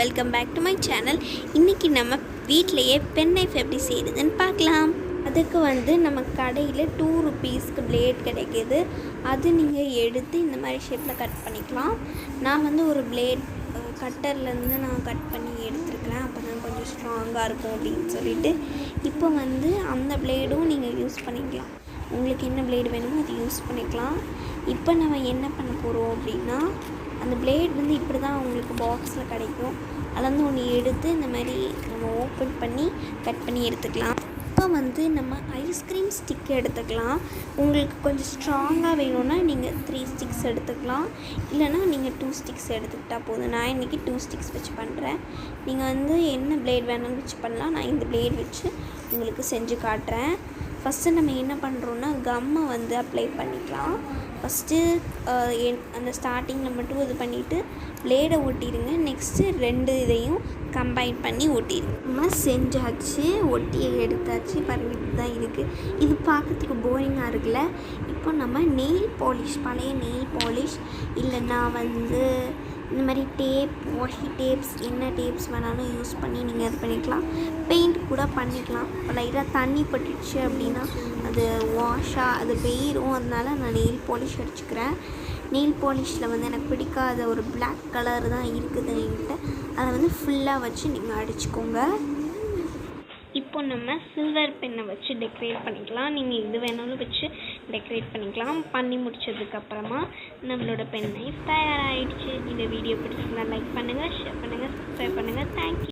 Welcome back to my channel. இன்றைக்கி நம்ம வீட்டிலையே பென் நைஃப் எப்படி செய்கிறதுன்னு பார்க்கலாம். அதுக்கு நம்ம கடையில் 2 rupeesக்கு பிளேட் கிடைக்கிது. அது நீங்கள் எடுத்து இந்த மாதிரி ஷேப்பில் கட் பண்ணிக்கலாம். நான் ஒரு பிளேட் கட்டர்லேருந்து நான் கட் பண்ணி எடுத்துருக்கிறேன். அப்போ தான் கொஞ்சம் ஸ்ட்ராங்காக இருக்கும் அப்படின்னு சொல்லிட்டு. இப்போ அந்த பிளேடும் நீங்கள் யூஸ் பண்ணிக்கலாம். உங்களுக்கு என்ன பிளேடு வேணுமோ அது யூஸ் பண்ணிக்கலாம். இப்போ நம்ம என்ன பண்ண போகிறோம் அப்படின்னா, அந்த பிளேட் இப்படி தான் உங்களுக்கு பாக்ஸில் கிடைக்கும். அதில் ஒன்று எடுத்து இந்த மாதிரி நம்ம ஓப்பன் பண்ணி கட் பண்ணி எடுத்துக்கலாம். இப்போ நம்ம ஐஸ்கிரீம் ஸ்டிக் எடுத்துக்கலாம். உங்களுக்கு கொஞ்சம் ஸ்ட்ராங்காக வேணும்னா நீங்கள் 3 sticks எடுத்துக்கலாம். இல்லைனா நீங்கள் 2 sticks எடுத்துக்கிட்டால் போதும். நான் இன்றைக்கி 2 sticks வச்சு பண்ணுறேன். நீங்கள் என்ன பிளேட் வேணும்னு வச்சு பண்ணலாம். நான் இந்த பிளேட் வச்சு உங்களுக்கு செஞ்சு காட்டுறேன். ஃபஸ்ட்டு நம்ம என்ன பண்ணுறோன்னா, கம்மை அப்ளை பண்ணிக்கலாம். ஃபஸ்ட்டு அந்த ஸ்டார்டிங்கில் மட்டும் இது பண்ணிவிட்டு பிளேடை ஒட்டிடுங்க. நெக்ஸ்ட்டு 2 இதையும் கம்பைன் பண்ணி ஒட்டிடுங்க. நம்ம செஞ்சாச்சு, ஒட்டி எடுத்தாச்சு. பாருங்கள், இப்படி தான் இருக்குது. இது பார்க்கறதுக்கு போரிங்காக இருக்குல்ல. இப்போ நம்ம நெயில் பாலிஷ், பழைய நெயில் பாலிஷ் இல்லைன்னா இந்த மாதிரி டேப், வாஷி டேப்ஸ், என்ன டேப்ஸ் வேணாலும் யூஸ் பண்ணி நீங்கள் இது பண்ணிக்கலாம். பெயிண்ட் கூட பண்ணிக்கலாம். இப்போ லைட்டாக தண்ணி பட்டுடுச்சு அப்படின்னா அது வாஷாக அது போயிடும். அதனால நான் நெயில் பாலிஷ் அடிச்சுக்கிறேன். நெயில் பாலிஷில் எனக்கு பிடிக்காத ஒரு பிளாக் கலர் தான் இருக்குது என்கிட்ட. அதை ஃபுல்லாக வச்சு நீங்கள் அடிச்சுக்கோங்க. இப்போ நம்ம சில்வர் பென்னை வச்சு டெக்கரேட் பண்ணிக்கலாம். நீங்கள் இது வேணாலும் வச்சு டெக்கரேட் பண்ணிக்கலாம். பண்ணி முடிச்சதுக்கப்புறமா நம்மளோட பென் நைஃப் தயாராகிடுச்சு. இந்த வீடியோ பிடிச்சிருந்தா லைக் பண்ணுங்கள், ஷேர் பண்ணுங்கள், சப்ஸ்கிரைப் பண்ணுங்கள். தேங்க்யூ.